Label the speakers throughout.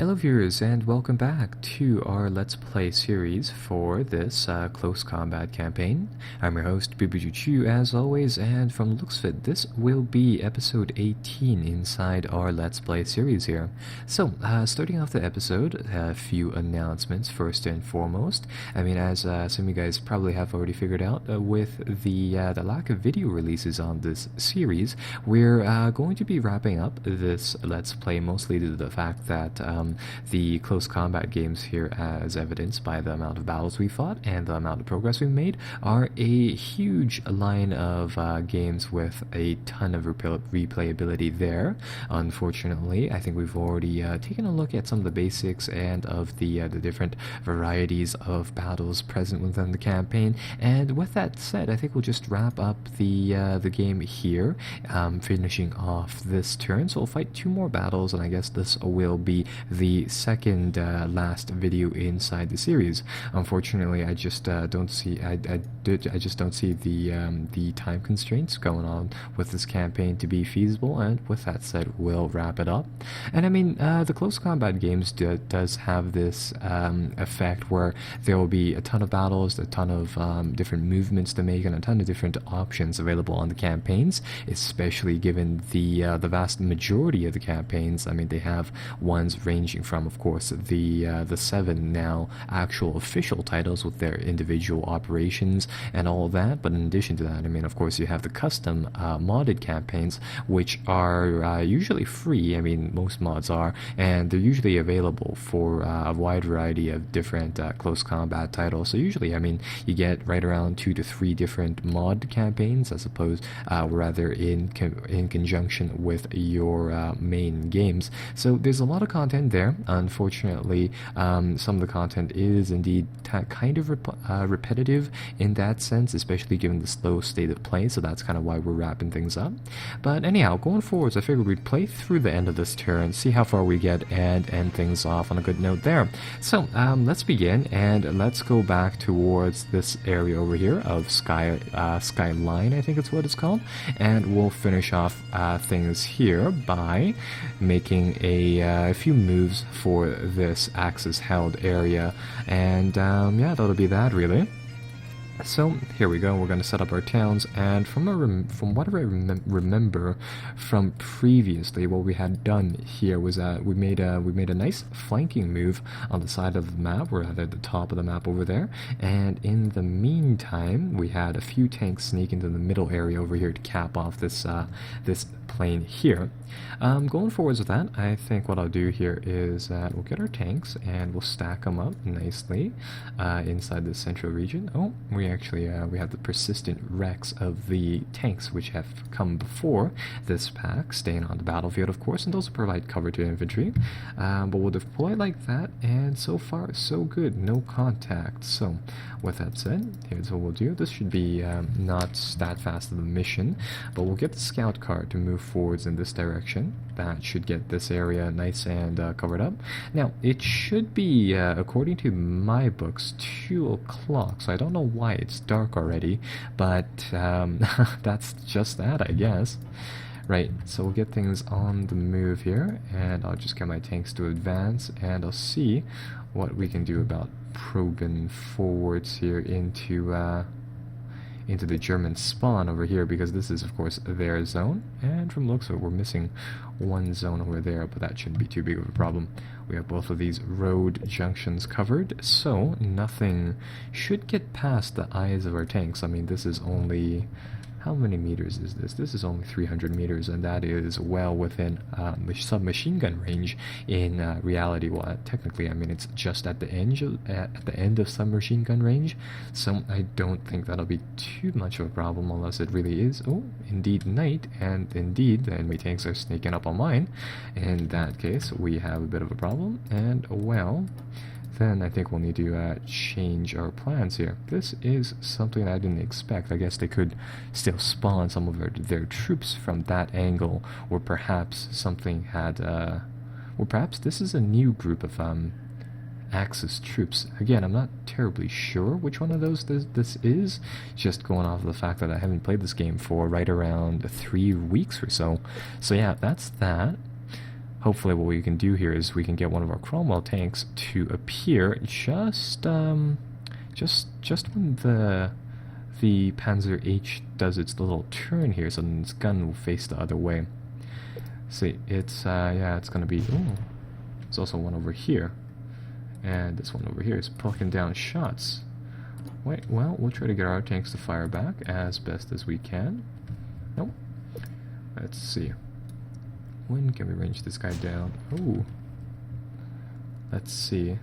Speaker 1: Hello viewers and welcome back to our Let's Play series for this Close Combat campaign. I'm your host Bibujuchu as always, and from the looks of it, this will be episode 18 inside our Let's Play series here. So, starting off the episode, a few announcements first and foremost. I mean, as some of you guys probably have already figured out, with the lack of video releases on this series, we're going to be wrapping up this Let's Play mostly due to the fact that the close combat games here, as evidenced by the amount of battles we fought and the amount of progress we made, are a huge line of games with a ton of replayability there. Unfortunately, I think we've already taken a look at some of the basics and of the different varieties of battles present within the campaign. And with that said, I think we'll just wrap up the game here, finishing off this turn. So we'll fight two more battles, and I guess this will be the second last video inside the series. Unfortunately, I just don't see I just don't see the time constraints going on with this campaign to be feasible. And with that said, we'll wrap it up. And I mean, the close combat games does have this effect where there will be a ton of battles, a ton of different movements to make, and a ton of different options available on the campaigns, especially given the vast majority of the campaigns. I mean, they have ones ranging from, of course, the 7 now actual official titles with their individual operations and all of that. But in addition to that, I mean, of course, you have the custom modded campaigns, which are usually free. I mean, most mods are, and they're usually available for a wide variety of different close combat titles. So usually, I mean, you get right around 2 to 3 different mod campaigns, as opposed rather in conjunction with your main games. So there's a lot of content there. Unfortunately, some of the content is indeed kind of repetitive in that sense, especially given the slow state of play, so that's kind of why we're wrapping things up. But anyhow, going forwards, I figured we'd play through the end of this turn, see how far we get, and end things off on a good note there. So let's begin, and let's go back towards this area over here of Skyline, I think it's what it's called, and we'll finish off things here by making a few moves for this Axis held area, and yeah, that'll be that really. So here we go. We're going to set up our towns, and from what I remember from previously, what we had done here was that we made a nice flanking move on the side of the map. We're at the top of the map over there, and in the meantime, we had a few tanks sneak into the middle area over here to cap off this this plane here. Going forwards with that, I think what I'll do here is that we'll get our tanks and we'll stack them up nicely inside the central region. Oh, we actually we have the persistent wrecks of the tanks which have come before this pack staying on the battlefield, of course, and those will provide cover to infantry. But we'll deploy like that, and so far so good, no contact. So with that said, here's what we'll do. This should be not that fast of a mission, but we'll get the scout car to move forwards in this direction. That should get this area nice and covered up. Now, it should be, according to my books, 2 o'clock, so I don't know why it's dark already, but that's just that, I guess. Right, so we'll get things on the move here, and I'll just get my tanks to advance, and I'll see what we can do about probing forwards here into the German spawn over here, because this is of course their zone, and from looks of it we're missing one zone over there, but that shouldn't be too big of a problem. We have both of these road junctions covered, so nothing should get past the eyes of our tanks. I mean, this is only... how many meters is this? This is only 300 meters, and that is well within submachine gun range in reality. Well, technically, I mean, it's just at the end of submachine gun range, so I don't think that'll be too much of a problem unless it really is. Oh, indeed night, and indeed the enemy tanks are sneaking up on mine. In that case, we have a bit of a problem, and well, then I think we'll need to change our plans here. This is something I didn't expect. I guess they could still spawn some of their troops from that angle, or perhaps something had... or perhaps this is a new group of Axis troops. Again, I'm not terribly sure which one of those this is, just going off of the fact that I haven't played this game for right around 3 weeks or so. So yeah, that's that. hopefully what we can do here is we can get one of our Cromwell tanks to appear just when the Panzer H does its little turn here, so then its gun will face the other way. See, it's yeah, it's gonna be. Ooh, there's also one over here, and this one over here is plucking down shots. Wait, well, we'll try to get our tanks to fire back as best as we can. Nope. Let's see. When can we range this guy down? Ooh. Let's see.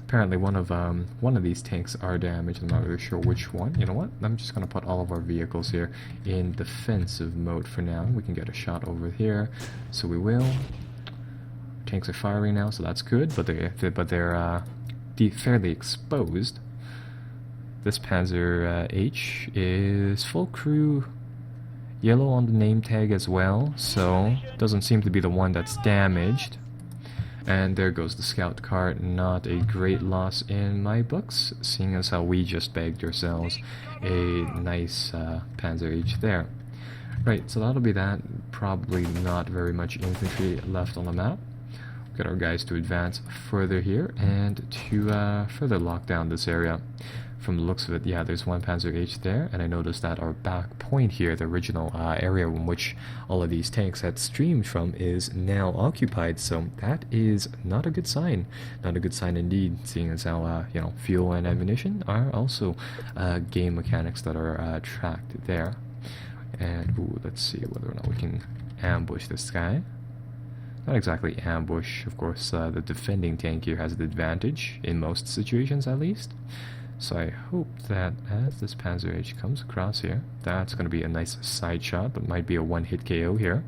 Speaker 1: Apparently one of these tanks are damaged. I'm not really sure which one. You know what? I'm just gonna put all of our vehicles here in defensive mode for now. We can get a shot over here, so we will. Tanks are firing now, so that's good. But they're fairly exposed. This Panzer H is full crew, yellow on the name tag as well, so doesn't seem to be the one that's damaged. And there goes the scout cart. Not a great loss in my books, seeing as how we just bagged ourselves a nice Panzer H there. Right, so that'll be that. Probably not very much infantry left on the map. Get our guys to advance further here and to further lock down this area. From the looks of it, yeah, there's one Panzer H there, and I noticed that our back point here, the original area in which all of these tanks had streamed from, is now occupied, so that is not a good sign. Not a good sign indeed, seeing as how, you know, fuel and ammunition are also game mechanics that are tracked there. And, ooh, let's see whether or not we can ambush this guy. Not exactly ambush, of course, the defending tank here has the advantage, in most situations at least. So I hope that as this Panzer H comes across here, that's going to be a nice side shot, but might be a one-hit KO here.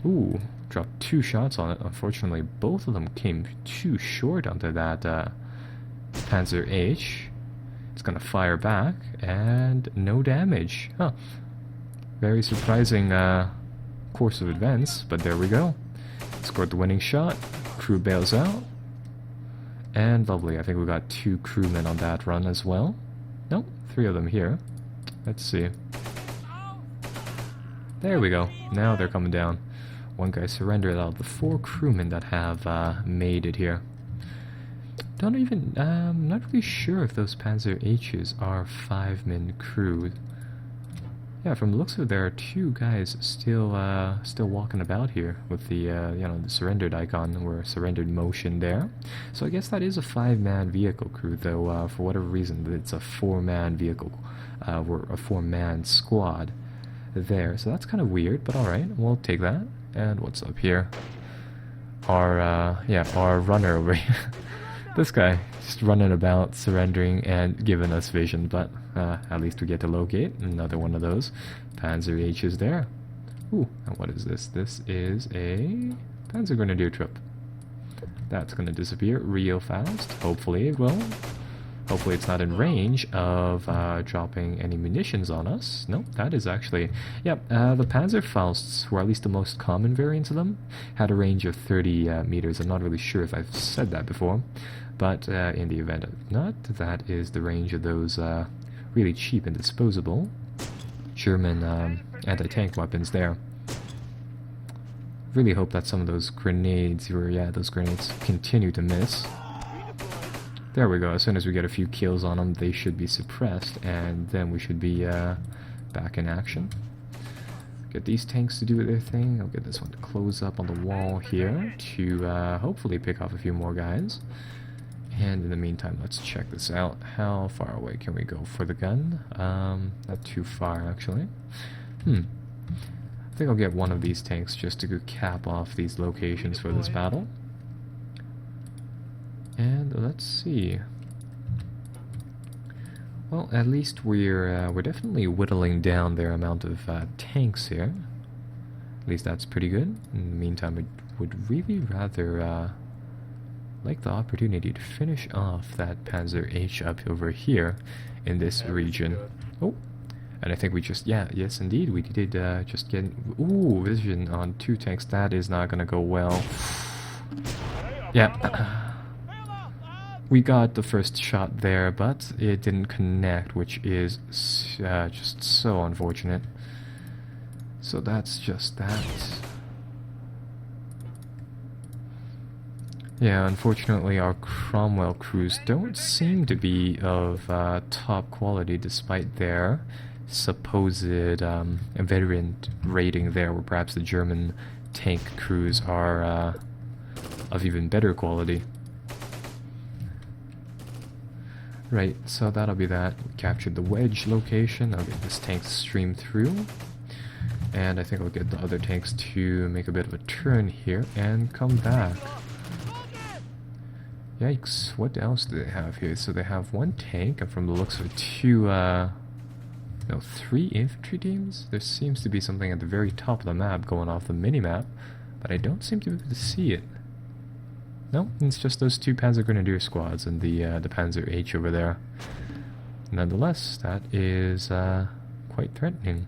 Speaker 1: Ooh, dropped 2 shots on it. Unfortunately, both of them came too short onto that Panzer H. It's going to fire back, and no damage. Huh. Very surprising course of events, but there we go. Scored the winning shot. Crew bails out. And lovely, I think we got 2 crewmen on that run as well. Nope, 3 of them here. Let's see. There we go. Now they're coming down. One guy surrendered out of the 4 crewmen that have made it here. Don't even, not really sure if those Panzer H's are 5-man crew. Yeah, from the looks of it, there are 2 guys still walking about here with the, you know, the surrendered icon or surrendered motion there. So I guess that is a 5-man vehicle crew, though, for whatever reason, it's a 4-man vehicle, or a 4-man squad there. So that's kind of weird, but alright, we'll take that. And what's up here? Our, yeah, our runner over here. This guy, just running about, surrendering, and giving us vision, but at least we get to locate another one of those Panzer H's there. Ooh, and what is this? This is a Panzer Grenadier troop. That's going to disappear real fast. Hopefully it will. Hopefully it's not in range of dropping any munitions on us. Nope, that is actually... Yep, the Panzerfausts, who are at least the most common variants of them, had a range of 30 meters. I'm not really sure if I've said that before, but in the event of not, that is the range of those really cheap and disposable German anti-tank weapons there. Really hope that some of those grenades, or yeah, those grenades continue to miss. There we go. As soon as we get a few kills on them, they should be suppressed, and then we should be back in action. Get these tanks to do their thing. I'll get this one to close up on the wall here to hopefully pick off a few more guys. And in the meantime, let's check this out. How far away can we go for the gun? Not too far, actually. I think I'll get one of these tanks just to cap off these locations for this battle. And let's see. Well, at least we're definitely whittling down their amount of tanks here. At least that's pretty good. In the meantime, I would really rather like the opportunity to finish off that Panzer H up over here in this region. Oh, and I think we just, yeah, yes indeed, we did just get, ooh, vision on 2 tanks. That is not gonna go well. Yeah. We got the first shot there, but it didn't connect, which is just so unfortunate. So that's just that. Yeah, unfortunately our Cromwell crews don't seem to be of top quality despite their supposed veteran rating there, where perhaps the German tank crews are of even better quality. Right, so that'll be that. We captured the wedge location. I'll get this tank to stream through. And I think I'll get the other tanks to make a bit of a turn here and come back. Yikes, what else do they have here? So they have one tank, and from the looks of it, three infantry teams? There seems to be something at the very top of the map going off the mini-map, but I don't seem to be able to see it. No, it's just those two Panzer Grenadier squads and the Panzer H over there. Nonetheless, that is quite threatening.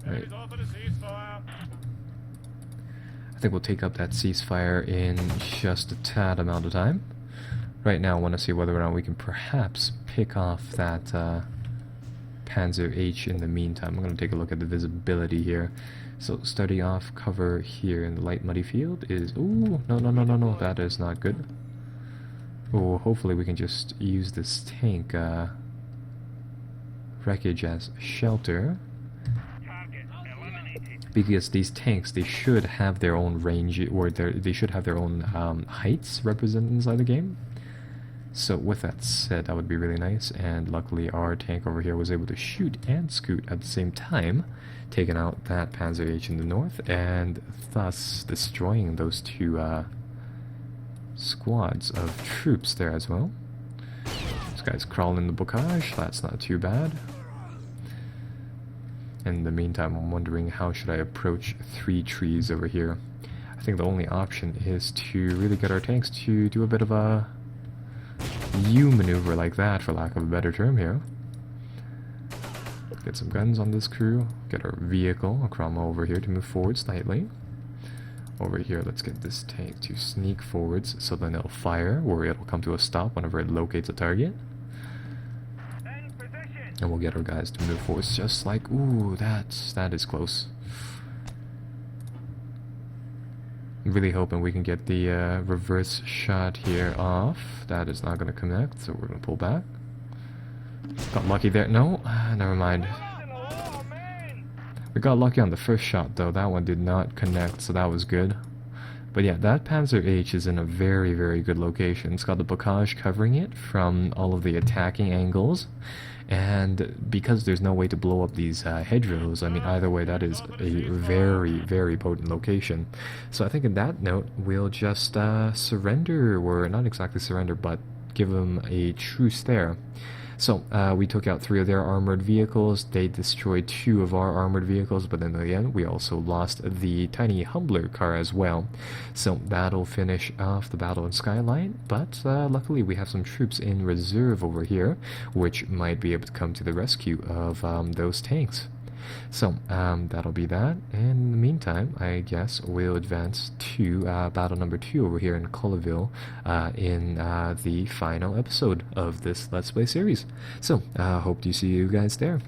Speaker 1: Right. I think we'll take up that ceasefire in just a tad amount of time. Right now I want to see whether or not we can perhaps pick off that Panzer H in the meantime. I'm going to take a look at the visibility here. So starting off cover here in the light muddy field is... Ooh, no, that is not good. Oh, hopefully we can just use this tank wreckage as shelter. Because these tanks, they should have their own range, or they should have their own heights represented inside the game. So with that said, that would be really nice, and luckily our tank over here was able to shoot and scoot at the same time, taking out that Panzer H in the north, and thus destroying those two squads of troops there as well. This guy's crawling in the bocage, that's not too bad. In the meantime, I'm wondering how should I approach three trees over here. I think the only option is to really get our tanks to do a bit of a U-maneuver like that, for lack of a better term here. Get some guns on this crew, get our vehicle, a Cromwell over here to move forward slightly. Over here, let's get this tank to sneak forwards, so then it'll fire, or it'll come to a stop whenever it locates a target. And we'll get our guys to move forward just like... Ooh, that is close. I'm really hoping we can get the reverse shot here off. That is not going to connect, so we're going to pull back. Got lucky there. No, never mind. We got lucky on the first shot though. That one did not connect, so that was good. But yeah, that Panzer H is in a very, very good location. It's got the bocage covering it from all of the attacking angles. And because there's no way to blow up these hedgerows, I mean, either way, that is a very, very potent location. So I think in that note, we'll just surrender, or not exactly surrender, but give them a truce there. So we took out 3 of their armored vehicles, they destroyed 2 of our armored vehicles, but in the end we also lost the tiny Humbler car as well. So that'll finish off the battle in Skyline, but luckily we have some troops in reserve over here, which might be able to come to the rescue of those tanks. So that'll be that, and in the meantime I guess we'll advance to battle number 2 over here in Colleville in the final episode of this Let's Play series. So hope to see you guys there.